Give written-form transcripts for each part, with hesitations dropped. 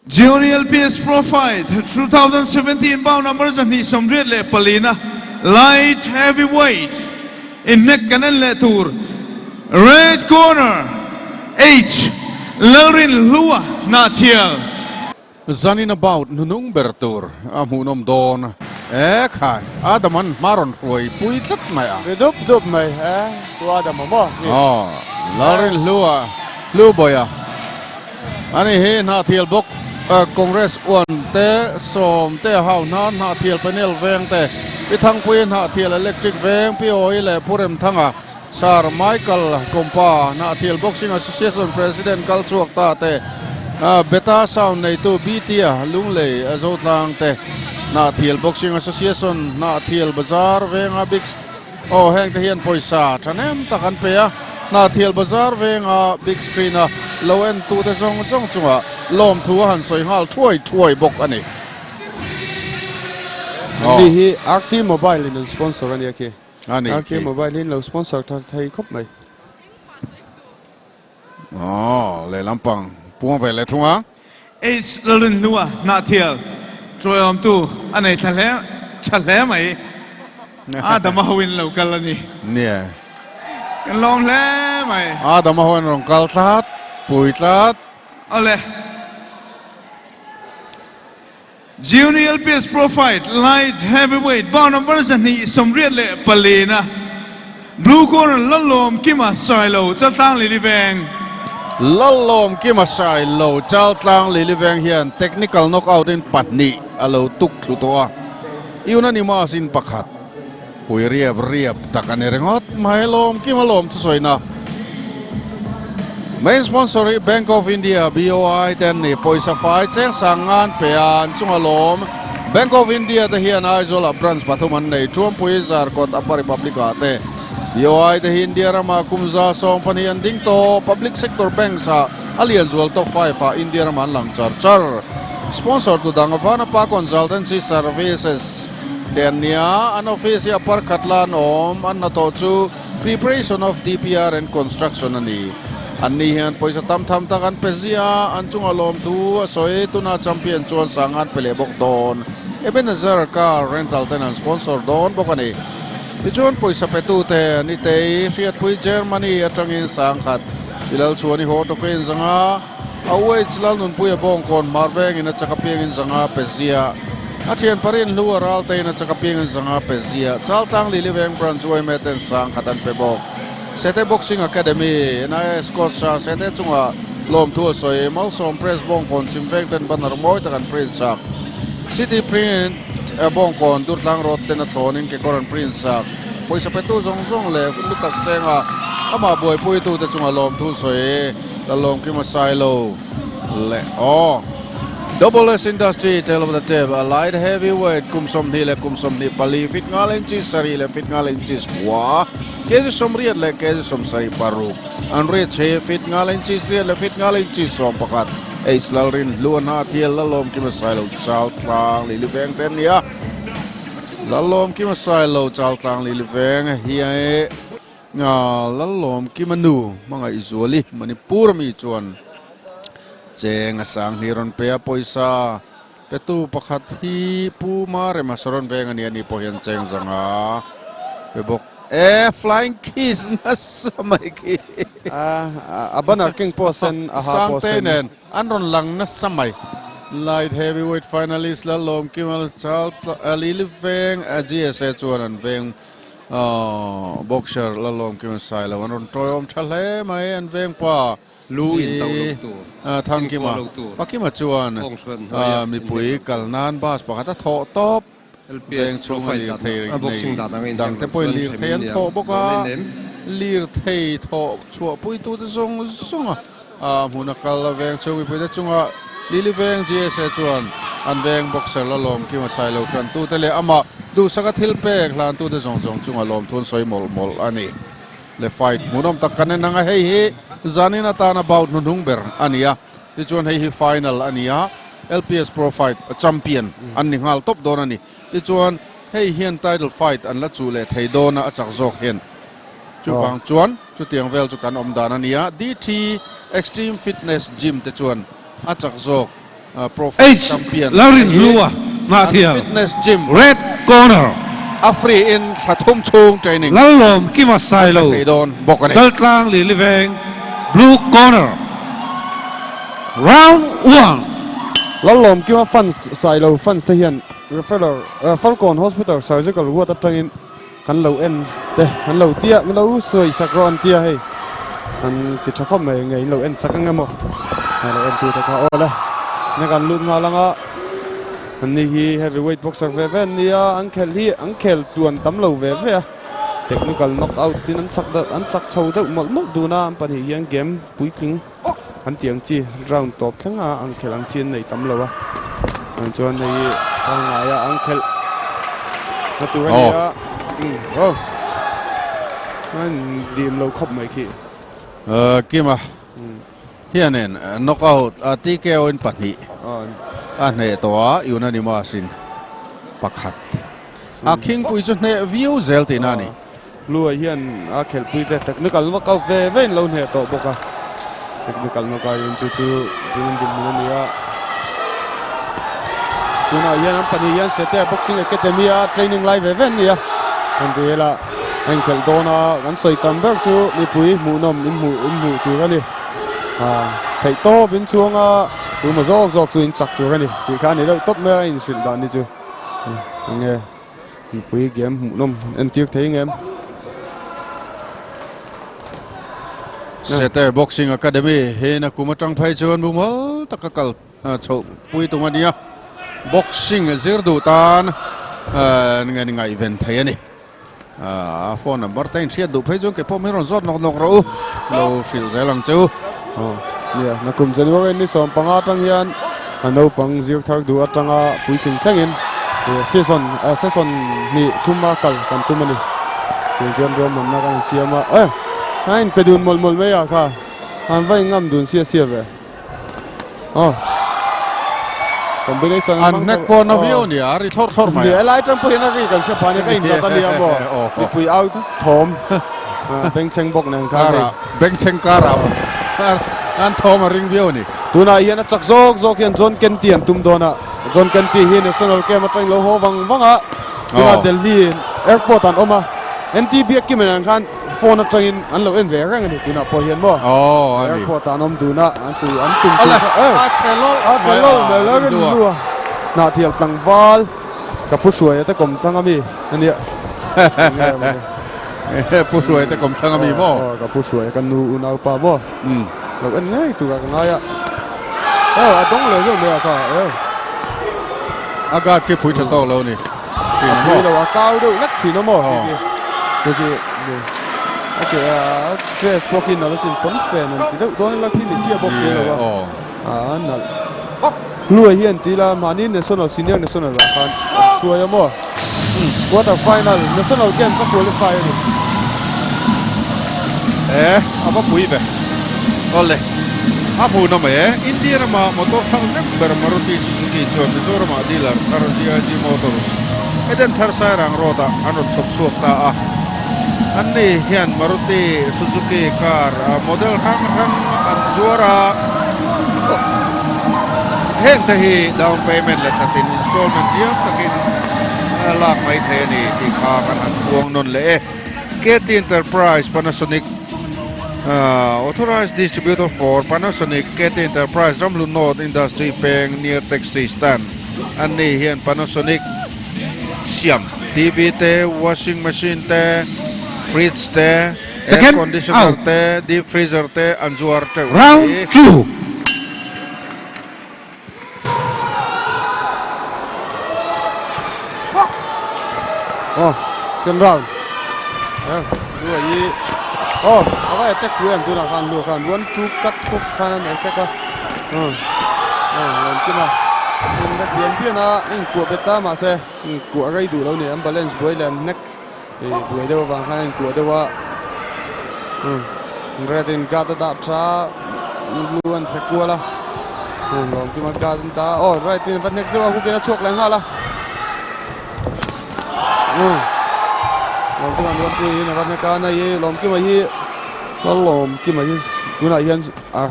Junior LPS Pro Fight 2017 bout numbers and he's some red le Palina light heavyweight in neck kanan le tour red corner H Laurin Lua Natiel Zanin about nunung bertur amunom don khai adaman maron roi puitlat maya Dup mày tu Adam mo Laurin Lua Luboya ani he Natiel bok Congress one te som te hau nan Natiel panel veng te pitang puin Natiel electric veng POI le purem thanga Sir Michael Kompa Natiel Boxing Association President Kalchuak ta te beta sound nei tu BTA lunglei azotlang te Natiel Boxing Association Natiel Bazar venga big heng te hian poisa thanem takan pe a Natiel Bazar venga big screen a lowen tu te zong chunga lom thu han soi hal thuai bok ani Ni hi Active Mobile in sponsor ani ke ani Active Mobile in lo sponsor thai khop mai le lampang puang ve le thunga H Laurin Lua Natiel Troy tu anei thale mai Adam hawin lo kalani nia kan long le mai Adam hon rong kal tlat puitlat ole Junior LPS Pro Fight light heavyweight bout numbers and he some red le Palina blue corner lalom kima silo chatang li veng lalom kimasai lo chal tlang li liveng hian technical knockout in patni alo tuk thlutoa iuna ni ma sin pakhat pui riap takani rengot mailom kimalom tu soina main sponsor Bank of India BOI ten ni poisa fight cheng sangan pean chungalom Bank of India te hian aizola branch pathuman nei tuam pui zar kot upper republic ate BOI te India rama kumza song panian ding to public sector bank sa alliance world top 5 fa India rama lang char sponsor to dangavana pa consultancy services Denia an office par katlan om an nato chu preparation of DPR and construction ani anni hian poisa tam takan pezia an chungalom tu soi tuna champion chuan sangan pelebok don Ebenezer car rental tenant sponsor don bokani Ichuan poisa petu te ni te Fiat Pui Germany atangin sangkat bilal chuani ho to ken zanga awai chlal nun puya bong kon marveng ina chakapiang in zanga pezia Atian parin luar alta ina chakapiang in zanga pezia chaltang liliveng branch oi meten sangkatan pebok Sete Boxing Academy na Scott sa sete chunga lom tu soi malsom press bong kon chimveng ten banar moi takan print sak City Print bong kon durtlang rot ten athonin ke koran print sak poisa petu zong le lutak senga ama boy pui tu te chunga lom tu soi la lom ki masailo le Double S Industry tell of the table a light heavyweight kumsom ni pali fit ngaleng chi sari le fit ngaleng chi swa kezi som riat le kezi som sari paru an riat che fit ngaleng chi riat le fit ngaleng chi som pakat H Laurin Lua Natiel lalom ki masailo chal tlang li liveng ten ya lalom ki masailo chal tlang li liveng hiae lalom ki manu mga izuali Manipur mi chuan cheng asang hiron pea poisa petu pakhat hi pu mare masaron veng ani po hian cheng zanga pebok flying kiss na samai ki abana king posen aha posen tenen anron lang na samai light heavyweight finalist lalom kimal chal liliveng GSA chuan an veng boxer lalom kimal saila anron toyom thale mai an veng pa Lu in tau luk tu thang kima pakima chuan mi pui kalnan bas pakata tho top LPS chung profile thei boxing da dang te poi lir theian tho boka lir thei tho chua pui tu te zonga huna kal veng chu mi pui te chunga lili veng GSA chuan an veng boxer la lom ki ma sai lo tran tu te le ama du saka thil pek hlan tu te zong chunga lom thun soi mol ani le fight munom takkan nanga hei zanina tan about nunung ber ania ti chuan hei hi final ania LPS Pro Fight champion an ningal top don ani ti chuan hei hian title fight an la chu le thei dona achak zok hian chu wang chuan chu tiang vel chu kan om dan ania DT Extreme Fitness Gym te chuan achak zok Pro Fight H Champion Larin Lua Na Thial Fitness Gym Red Corner Afri in Khathum Chung Training Lalom Kimasai Lo โดนบอกกัน Sal Klang Li Liveng Blue Corner Round 1 แล้วลมคิดว่าฟันใส่เราฟันที่เห็น referral Falcon Hospital Surgical วัวตัดจังกันเราเอ็นเด้กันเราเตี้ยเราสวยสักรอนเตี้ยให้อันติดชักข้อมือไงเราเอ็นสักงั้นมั้งเราเอ็นตัวตะขาโอ้เลยในการลุ้นงานละงะอันนี้ฮี heavyweight boxer เว่นนี่อังเคลตัวนตั้มเราเว่นtechnical knockout ที่นั้นสักโชว์เจ้าหมดดูนะปัญหายังเกมปุยคิงอันเตียงจีเราตบทั้งอังเคลอังจีนในตั้มเราวะอันจวนในทางไหนอังเคลมาตัวนี้โอ้มันดีมเราครบไหมคีกี่มาเฮียเนี่ยน็อกเอาท์ที่เกี่ยวอินปัตหิอันนี้ตัวอยู่นั่นนี่มาสินปักหัดคิงปุยจนเนี่ยวิวเซลตินานี่รู้ว่าเฮียนเคลปุยแต่เทคนิคอลน็อกเอาท์เว่นเราเนี่ยตัวบอกว่าเทคนิคอลน็อกเอาท์ยังจู่ๆดูมันมันนี่ตัวน่าเฮียนปัญญาเสถียร boxing academy training live event เนี่ยอันเดียละอังเคลโดนากันใส่ตัมเบิร์กจู่มีปุยหมูนมอินหมูตัวกันนี่ไข่โตเป็นช่วงตัวมาจอกจู่อินจักตัวกันนี่ที่ข้านี่เราตบไม่อินสิลดานนี่จู่ยังไงมีปุยเกมหมูนมอันที่เที่ยงเกมเซเตอร์บ็อกซิ่งอะคาเดมี่เฮนักกุมาจังไพชวนบุมตะกัลโชปุยตรงนี้บ็อกซิ่งเซอร์ดูตานไงอีเวนต์ไทยนี่โฟนนัมเบอร์10เชียร์ดูไพชวนเก็บพอไม่รอดซอดนอกรู้เราฟิลใจหลังจู่เนี่ยนักกุมจันว่านี่สองปังอาจังยันอันนู้ปังซิกทักดูอาจังปุยถึงแข่งเงินเซสอนนี่ทุ่มมาคัลกันทุ่มนี่ถึงจวนรวมมันนักการเสียมาให้ไปดูมอลไม่อยากค่ะอันไว้งำดูเสียเว้ยผมไม่ได้สั่งอันนักบอลนวิโอเนี่ยริทอร์มาเดี๋ยวไล่จังปุยนักกีฬาเชฟพานี่ก็อินกับกันเดียวบ่ที่ปุยเอาทอมเป็นเชงบอกหนึ่งครับเป็นเชงการับอันทอมริงวิโอนี่ตัวน่ะยันจักโซกยันจอนเคนตีนตุ้มโดนะจอนเคนตีเฮนเซนอลเกมมาตั้งโลโหวังตัวน่ะเดลีแอร์พอร์ตอันออกมาNTB กิมนันคันโฟนตรินอันเราเอ็นเวรังนี่ตัวน่ะพอเห็นบ่แอร์พอร์ตอันอมตัวน่ะอันตุ้มอาเชลโลเมลกันดูน่าเที่ยวสังวาลกับผู้ช่วยแต่กรมสังกมีอันนี้ผู้ช่วยแต่กรมสังกมีบ่กับผู้ช่วยกันนูอุณาปาบ่เราเอ็นง่ายตัวกันง่ายอะต้องเลยเรื่องเดียวค่ะอากาศที่ผู้จัดโตแล้วนี่ที่เราก้าวด้วยนักขี่น้ำมันที่โอเคเทรสพวกนี้น่าจะสินผลเฟนที่ตัวนี้เราที่นี่เจียบอกเสียแล้วนั่นรวยเฮียนที่ละมานี่เนชั่นแนลซีเนียร์เนชั่นแนลราคาช่วยมั้งควอเตอร์ไฟนอลเนชั่นแนลเกมก็ควอลิฟายนี่เอามาปุยไปเอาเลยอาพูน้ำเอินเดียร์มามอเตอร์ทั้งนั้นเบอร์มารุติสุซุกิชวนมิโซรามาดีลาร์คาร์ดิอาจีมอเตอร์เอเดนทาร์ไซรังโรดาอันรถสบสวกตาอันนี้เฮียนมารุติสุซุกิคาร์โมเดลทั้งอันจัวระเฮงที่ดาวน์เพย์เมนต์และตัดอินสตอลเมนต์เดียวตักินลากไม่เทนี่ที่ข้ากันอันพวงนนเล่เกติอินเตอร์ไพรส์พานาโซนิกauthorized distributor for Panasonic Getty Enterprise Ramlu North Industry Peng near taxi stand อันนี้เฮียน Panasonic เสียม TV เต washing machine เต fridge เต air conditioner เต deep freezer เต อันจวร์เต round 2เซนราวด์ดูว่ายี่เอาไว้แท็กฟูเอ็มตัวน่ะคันดูคันวันทุกกัดทุกคันนั่นแท็กก็ลองกินมาเป็นนักเรียนเพื่อนนะกลัวเบต้ามาเซ่กลัวอะไรดูแล้วเนี่ยอัมบาเลนส์บอยแลนด์นักดูเดี๋ยวบางครั้งกลัวเดี๋ยวว่าเรตินกาตาช้าล้วนแท็กกลัวละลองกินมากาตาเรตินวันนี้จะว่ากูกินชกแรงฮะละลองกินมาวันที่ในวันนี้การในลองกินมาที่ลองกินมาที่ตัวไหนยัน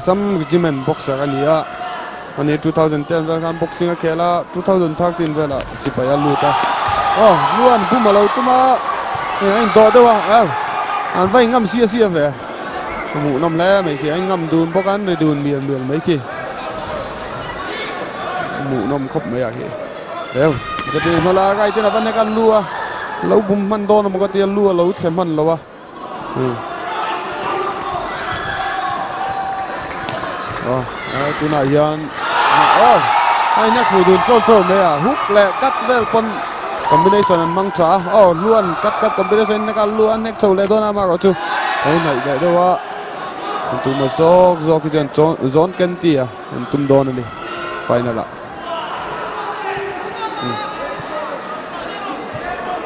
สัมจิมเมนบ็อกซ์กันนี่ อันนี้2010เวลาการบ็อกซิ่งก็แค่ละ2013เวลาสิไปอาลูตาล้วนพุ่มมาเราตัวมาไอ้ต่อตัวอันไว้งำเสียเว้ยหมูน้ำแล้วไม่ขี้ไอ้งำดูนพวกกันเลยดูนเบียนไม่ขี้หมูน้ำครบไม่อยากขี้เดี๋ยวจะเป็นมาลาไก่ที่นั่นในการลัวเราบุ้มมันโดนมันก็เตียนลัวเราเข็มมันแล้ววะตัวไหนยันไอ้นักฟูดูนโซ่ๆเลยฮุกและกัดเวลปนคอมบิเนชันมังช้าล้วนกัดคอมบิเนชันในการล้วนเน็กโซ่เลยตัวนั้นมาก็จูไอ้ไหนได้ด้วยว่าตุ้มมาซอกที่จะโซนกันตีตุ้มโดนนี่ไฟนั่นละ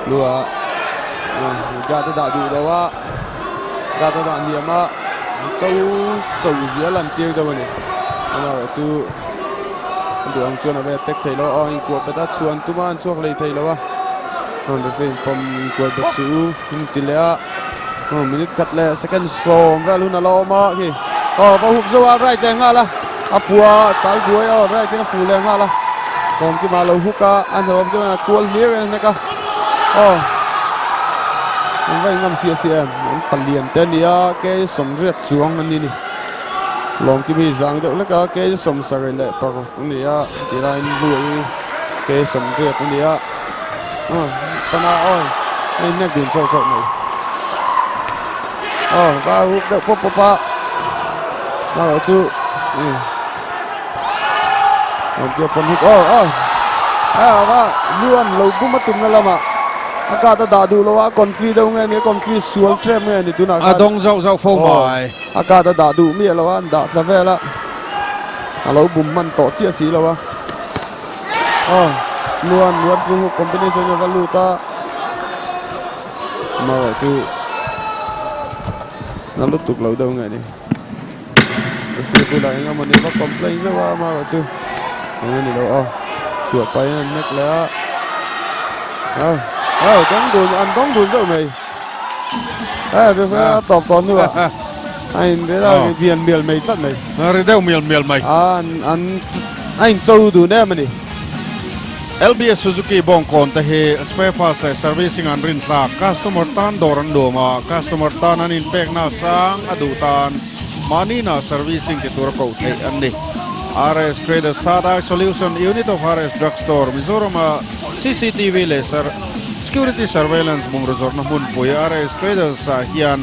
ลัวกาตดาดูแต่ว่ากาตดาเนี่ยมาเจ้าสูเสียหลังเตียงตัวนี้แล้วจูดวงชวนเอาไปเต็กไทยแล้วอีกกว่าไปตัดชวนตุ้มอันช่วงเลยไทยแล้ววะเดี๋ยวเป็นผมกว่าแบบสูติแล้วมินิกัดเลยสักกันสองก็ลุ้นเอามาขี้พอหุบสว่าไรแรงละฟัวตาบัวไรที่น่าฟูแรงละผมกี่มาเราหุกกะอันผมกี่มากวนเลี้ยงนะครับมันไว้งำเสียมันปั่นเลียนแต่เนี่ยแกสมเร็จจวงมันนี่ลองกี่มีจังเดี๋ยวแล้วก็แกสมสารเลยปะก็เนี่ยที่เราลุยแกสมเร็จเนี่ยปนาไอ้เนี่ยดื่มโซ่ๆหน่อยก็หุกเด็กปุ๊บมาเอาจูผมจะปนหุกว่าล้วนเราบุ้มมาตุ่มนั่นละมาอากาศดาดูแล้วว่าคอนฟีดงไงเนี่ยคอนฟีสวลเทรมไงนี่ตัวนั้นดงเจ้าโฟมายอากาศดาดูมีแล้วว่าดาสเวละเราบุ้มมันต่อเจี๊ยสีแล้ววะล้วนจูคอมบิเนชันกับลูตามาจูนั่นลุตุกเราดงไงนี่ฟีกูได้งั้นมันนี่ก็คอมเพลย์ซะว่ามาจูงั้นนี่เราสวดไปนั่นนักแล้วต้องดูอันต้องดูเจ้าไหมเดี๋ยวตอบตอนด้วยไอ้เดี๋ยวเบียนไม่ตัดไหมนั่นเรื่องเมียลไหมอันไอ้เจ้าดูแน่มันนี่ LBS Suzuki บงกอนแต่เฮสเปรย์พาสเซอร์วิสิ่งอันรินตาคัสตอมอร์ตันดอรันโดมาคัสตอมอร์ตันอันอินเป็กน่าสังอดูตันมานี่น่าเซอร์วิสิ่งที่ตัวเราเทอันนี้ RS Traders Tata Solution Unit of RS Drugstore Mizoram CCTV laser Security Surveillance mong resort na mun po RS Traders hiyan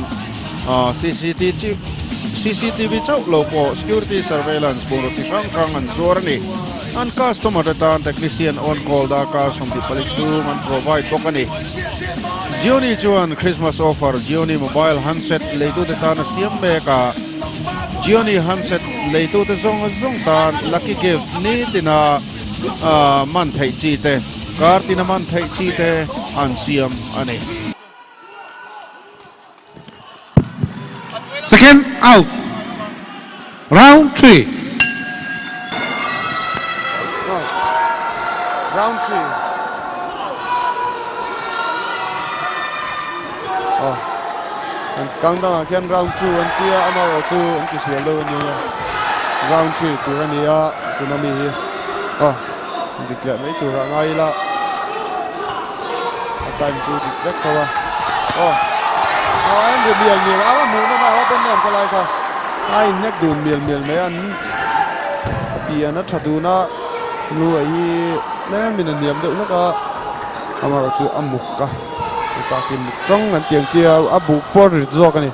CCTV chow lo po Security Surveillance mong rotikang kangan zorni an customer datan technician on call dakar som di palitsu man provide po kani Gioni chuan Christmas offer Gioni mobile handset leitu datan siyambe ka Gioni handset leitu te zong tan lucky gift ni tina man thai chi te kar tina man thai chi te an siam ani Second out. Round 3. Round 3. And countdown again round 2 and tia amaro 2 and kiswalo niya. Round 3 turania tunami. Declare mai tura ngai la. Time to declare kawa. Anh được miền mu nó vào bên này có lại không? Ai nhắc đồn miền mấy anh bia nó chặt đồn nó nuôi lấy mình là niệm được nó có mà có chú âm mục cả sao khi trong ngân tiền chia áp buộc bỏ được do cái này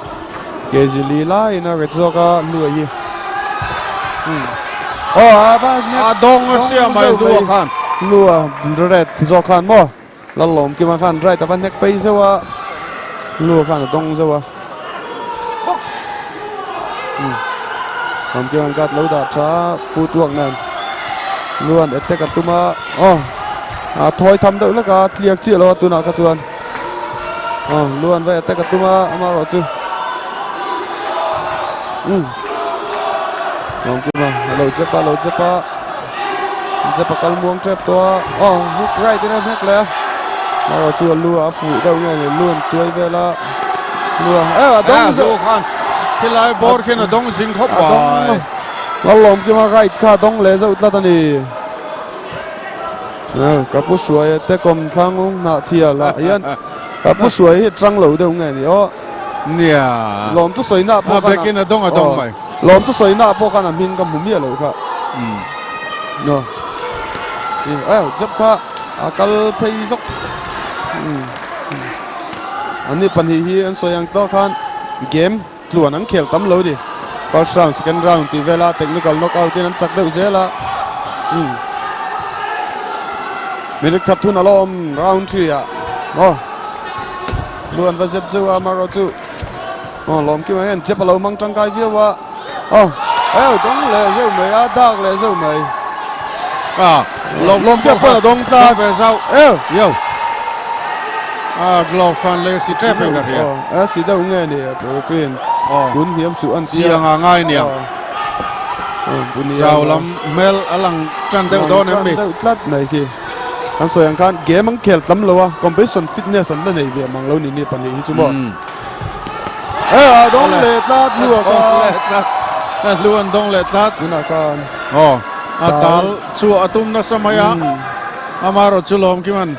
cái gì lý lại nó cái do cái nuôi dong sia mai lua khan lua red do khan mo là lom kia mà khan redแต่ว่าneckไปซะว่าลัวข้างตรงซะวะผมเกี่ยวกับเราดัดช้าฟูตัวนั่นล้วนเอตกับตัวมาถอยทำได้แล้วก็เลียกเจี๊ยแล้วตัวนักตัวนั้นล้วนไว้เอตกับตัวมาก็จูผมเกี่ยวกับเราเจ็บปะกัลม่วงเจ็บตัวฮุกไรที่นั่นแฮกแล้วมาก็จูลัวฟูได้ไงเนี่ยล้วนตัวเวลาลัวดงดูคันที่ไล่บอลขึ้นดงสิงคโปร์ nó lom kia mà cái khá đông lệ dâu tlat anh đi cái phút suy te com thang ông nã thia là yên cái phút suy trăng lâu đâu nghe nè ô nia lom tu suy nã po à bekin a dong mai lom tu suy nã po cái nào mình cầm bùm mía lâu cả no chấp khá akal phây dốc anh đi pan hi anh soi ang to khan game luan ang khel tam lo đi first round second round ti vela technical knockout tin an chak deuh zela milik khat thun alom round 3 a luan va zep chu amaro chu lom ki ma hen chep alo mang tang kai via wa dong le zeu mai a dak le zeu mai lom kia pa dong ta về sau yo glove khan le si trap cái gì si đâu nghe nè profin bún hiếm sự ăn siang ngai nè giàu lắm mel alang trăn đeo đó nè mi tlat này kì anh soi anh khan game mang khel lắm lâu competition fitness anh này về mang lâu nè pan này chú bò dong le tlat luôn dong le tlat na kan atal chu atum na samaya amaro chulom kiman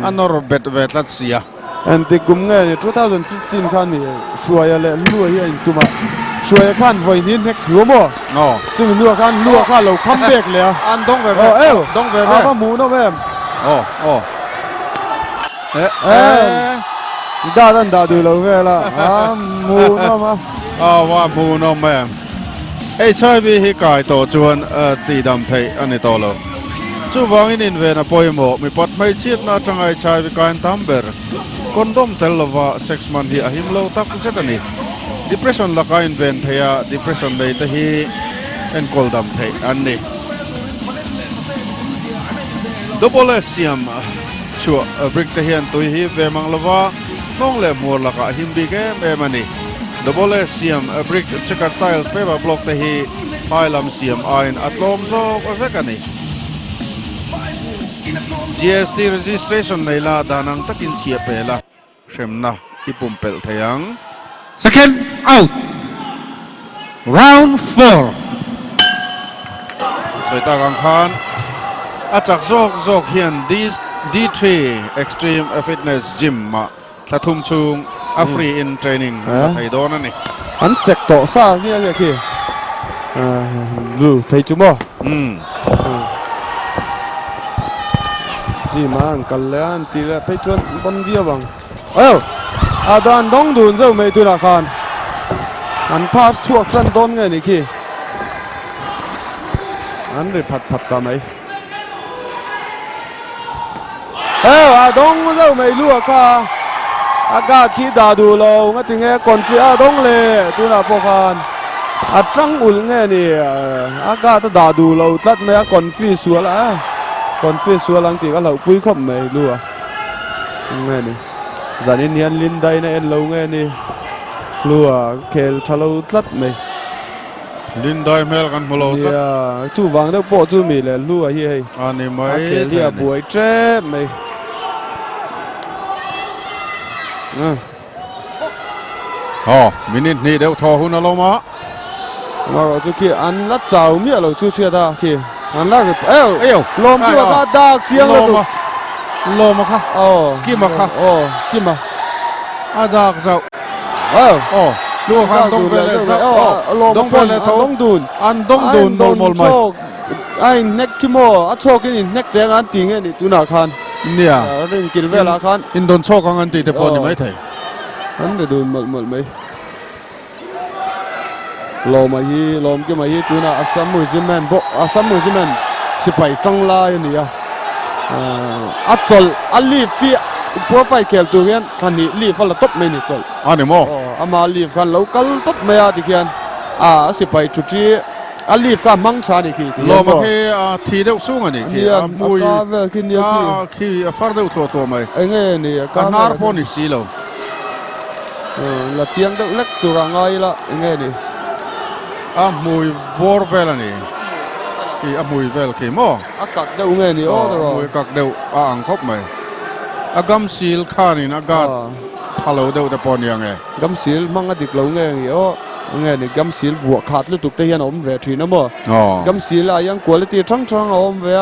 anor bet vetlat sia and the gumnge 2015 khan ni suaya le lua hi in tuma suaya khan voi nin hek lumo chu lua khan lo comeback le an dong ve dong ve ba mu no ve da du lo ve la mu no ma wa mu no me ei chai vi hi kai to chuan ti dam thei ani to lo chu wangin in ve na poimo mi pot mai chiat na tangai chai vi kan tamber kondom tel lova 6 month hi ahim lo tak set ani depression la kain ven theya depression bei ta hi en kol dam thei ani double siam chu brick ta hian tui hi ve mang lova nong le mur la ka him bi ke me mani double siam brick checker tiles paper block ta hi pailam siam ain atlom zo avekani GST registration này là đà năng tất nhiên chia bè là xem na ipum pel thayang Second out. Round 4. soi ta gang khan achak zok hian D3 extreme fitness gym ma thlathum chung a free in training thai don ani an sek to sa nghe kì lu thấy chú mò chỉ mà anh cần lẽ anh tí là phải chuẩn con vía bằng đoàn đông đồn rồi mấy tôi là con anh pass thuộc chân tôn người này kì anh để phật cả mấy đông rồi mấy lúa cả aga khi đã đủ lâu ngay tiếng nghe còn phía đông lệ tôi là bộ con trăng ul nghe nè aga ta đã đủ lâu tắt mấy còn phi xuống là còn phía xua lăng thì các lẩu vui không mày lùa nghe nè giờ nên hiền linh đây này lâu nghe nè lùa kêu thà lâu tắt mày linh đai mel kan molo tắt chú vàng đâu bỏ chú mì là lùa hi hay anh em mấy kêu lia buổi trễ mày minute ni đều thò hun alo mà rồi chú kia ăn lát cháo mía rồi chú chia ta kia anh lát cái lom kia ta đa chiang là tụ lom mà kha kim mà kha kim mà đa sao lúa khan đông về là sao đông về là thấu đông đun mol mày anh neck kim mò cho cái neck đen anh tiếng ấy tu nào khan nè rừng kil về là khan in don cho con anh tí thì bọn mấy thầy anh để đun mol mấy lom kia mà hi tu na Assam Musliman sipai trăng lai ni chol ali fi profile kel tu hian khani li fal top me ni chol anh em ama li fan local top me a dikhian sipai chuti ali fa mang sa ni ki lom khi thi đậu xuống anh khi mùi vel khi ni khi phát đậu thua mày nghe ni cả nar pon ni xí lâu là chiang đậu lắc tu ra ngay la nghe ni mùi vor vel ani khi mùi vel khi mo cặc đậu nghe ni rồi mùi cặc đậu ăn khóc mày gam seal khan in aga thalo đậu ta pon yang gam seal mang dik lâu nghe ni nghe này gam xíl vua khát lúc tục đây ông về thì nó mà Ồ. gam xíl là yang quality trăng trăng ông về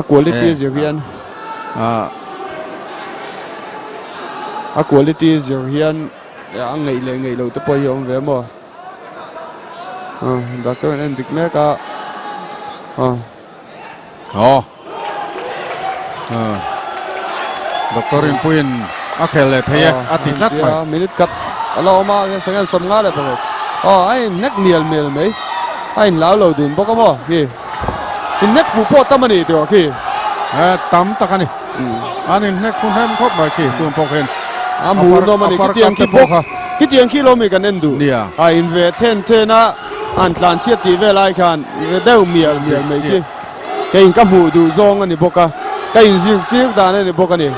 quality gì hiền quality gì hiền ngày lâu tới bây ông về mà doctor nên được mấy cả Doktorin puin akhel thế atilat mai minute cut alo mà cái sáng sớm ngã đấy thôi anh neck miel mấy anh lão lâu đun bốc mà kì in neck phụ po tâm này được kì tam takani anh neck phun hem khóc bài kì tuôn bốc hen mù nó mà cái tiếng khi lo mình cần nên đủ in về ten na anh làm chuyện thì về lại khan đều miel mấy kì cái in cam mù đủ zong anh bốc cái in zir tiếc đàn anh bốc anh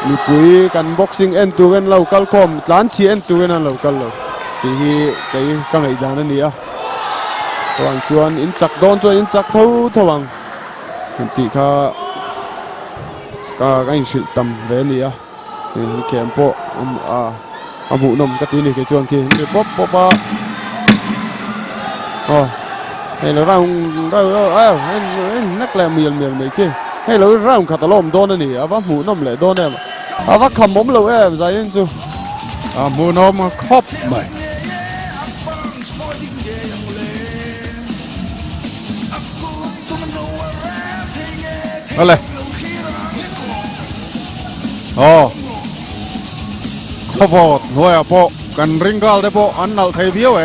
mi pui kan boxing en tu gen local com tlan chi en tu gen local lo ti hi cái ngai dan ani a tawang chuan in chak don chuan in chak tho thawang ti kha ka in sil tam ve ni a ni kem po amu nom ka ti ni ke chuan ki ni pop pa hay là rong en nak la miel mấy ki hay là rong katalom don ani ava mu nom le don em ava kham mom lo em zai en chu mu nom khóc mai Ole khóc nuôi à po cần ringal de po ăn nal thấy biếu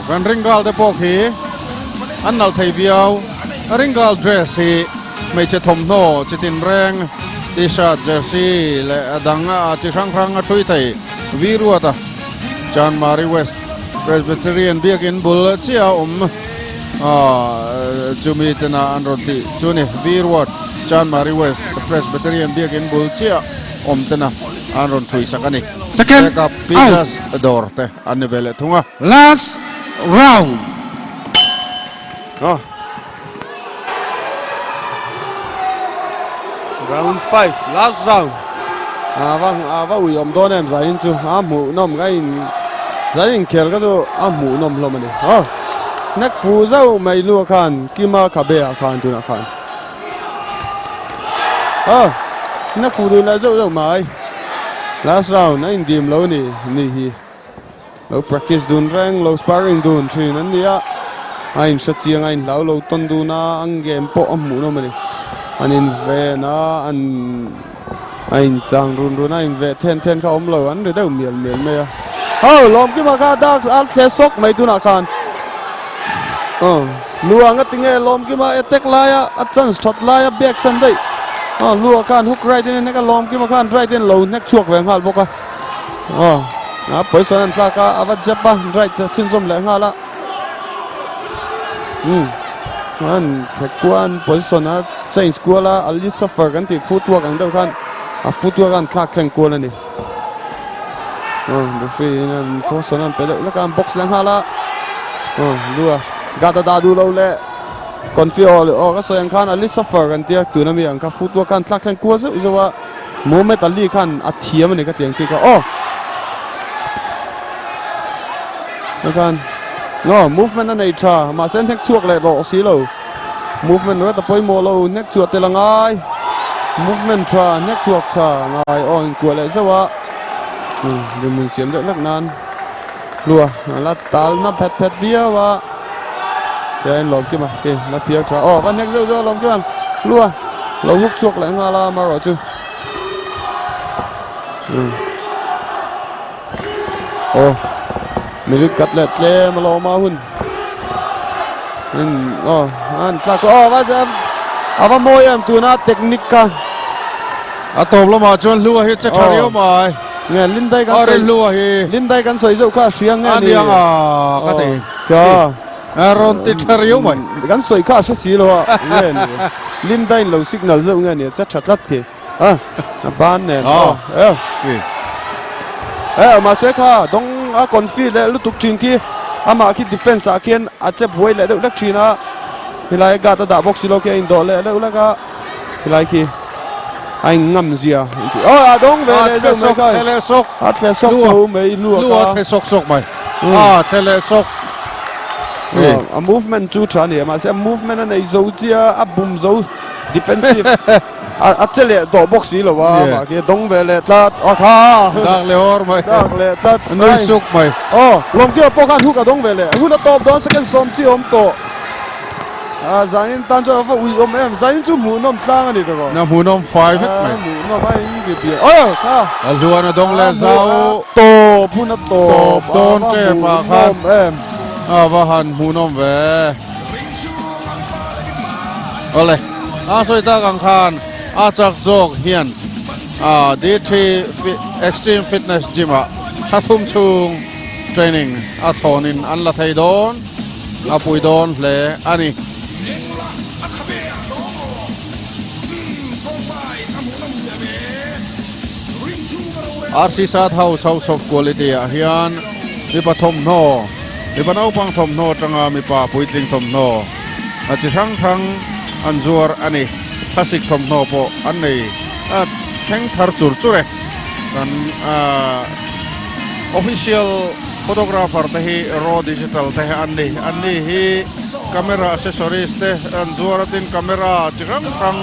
cần ringal de po khi ăn nal thấy biếu ringal dress hi mấy chiếc thùng nô chiếc tin reng t-shirt jersey le dang chiếc răng chui thấy viru ta John Mary West Presbyterian biakin bul chia chumi tena anroti chuni viru John Mary West Presbyterian biakin bul chia tena anron chui sakani Second Eka Pitas door te anivele thunga last round. round 5 last round vâng ui don em zai in chu mu nom cái in zai in khel ka chu mu nom lo mani nak fu zau mai lu khan kima khabe khan tu na khan nak fu du la zau mai last round na in dim lo ni hi lo practice dun rang lo sparring dun thin an nia ain sha chiang ain lo ton du na ang game po mu no mani anin ve na ain chang run ain ve ten kha lo an de miel me lom ki ma kha dak al the sok mai tu na khan luang atinge lom ki ma attack la ya a chance shot la ya back san dai lua khan hook right in ka lom ki ma khan right in lo nek chuak ve hal boka person an tla ka avat japa right chin som le ngala an thekuan position a change kuala ali suffer kan ti footwork ang deuh khan footwork an thlak thleng kual ani referee an position an pelo la kan box lang hala lua gata da du lo le confuse ka soyang khan ali suffer kan ti tu na mi ang ka footwork kan thlak thleng kual zo wa moment ali khan a thiam ani ka tiang chi ka kan movement an ei tha ma sen thek chuak le ro si lo movement ra ta poi mo lo nek chuat te langai movement tra nek chuak tha ngai on ko le zawa de mun siam de lak nan lua la tal na pet via wa te lom ki ma ke na pia tra van nek zo lom ki man lua lo huk chuak le ngala ma ro chu mình cắt lẹt le mà lo ma hun an tla ko va moi em tu na technique ka top lo ma chuan lua hi che thariu mai nge lindai kan soi lua hi lindai kan soi zo kha siang nge ni ka te ka ron ti thariu mai kan soi kha sa si lo nge ni lindai lo signal zo nge ni cha thatlat ke ban ne mà sẽ kha dong còn phi le lu tuk chin ki ama ki defense akian achep voi le de lak china hilai ga ta da box lo ke in do le ka hilai ki ai ngam zia adong ve le sok thele sok atle sok to mei lua lua the sok mai thele sok a movement chu thani ma se movement an ei zo chia a bum zo defensive a chele do box ni lo wa ma ke dong ve le tlat kha dak le or mai dak le tlat noi suk mai lom kia pokan hu ka dong ve le hu na top don second som chi om to zanin tan cho fa ui om em zanin chu mu nom tlang ani ko na mu nom 5 mai mu no mai in bi kha alua na dong le zau to pu na to don che pa khan em va han mu nom ve ole soi ta kang khan chak zok hian D3 extreme fitness gym thum chung training thonin an la thei don pui don hle ani RC Sat House of Quality hian mi pathom no mi panau pang thom no tanga mi pa puitling thom no chi thang an zuar ani classic thom no po an nei theng thar chur chure kan official photographer te hi raw digital te an nei hi camera accessories te an zuar tin camera chi thang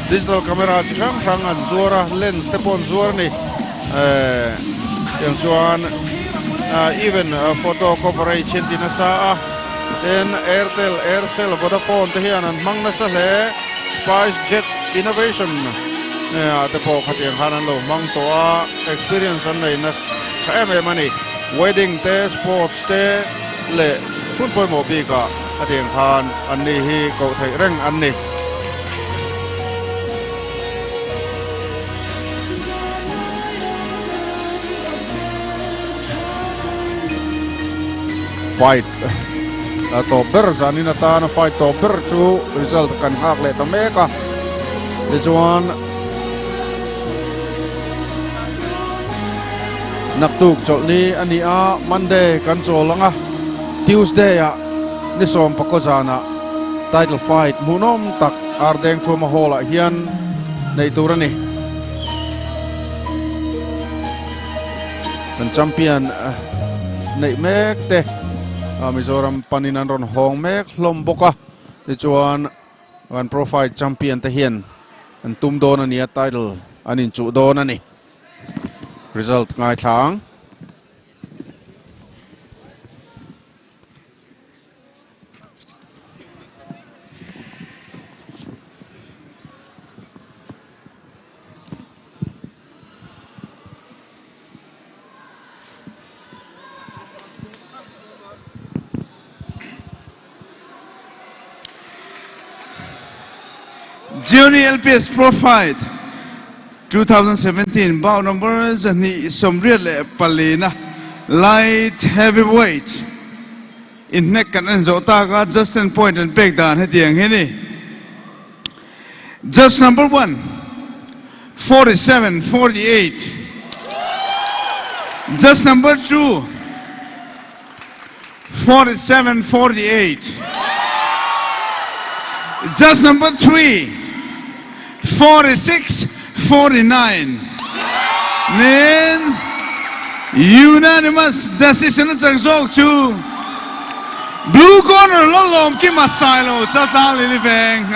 digital camera chi thang an zuara lens te pon zuar ni yang chuan even photo cooperation dinasa then Airtel Aircel Vodafone te hian an mang na sa hle Spice Jet Innovation te po khatiang hanan lo mang to experience an nei na thame mani wedding te sports te le phun poi mo bi ka khatiang han an ni hi ko thai reng an ni fight to ber zanina ta na fight to ber chu result kan hak le ta meka de chuan naktuk chol ni ani a Monday kan cholanga Tuesday ni som pakozana title fight munom tak ardeng thuma hola hian nei turani kan champion nei mek te Mizoram paninan ron hong mek hlom boka ni chuan kan profile champion te hian an tum don ani a title anin chu don ani result ngai thang Junior LPS Pro Fight 2017 bout numbers ni somriat le palina light heavyweight in neck kan an zota ka just 10 point and back down hetiang hini just number 1 47-48 just number 2 47-48 just number 3 46-49. Then unanimous decision at Zhangzhou to blue corner Lolom Kimasilo Chatang Lilifeng.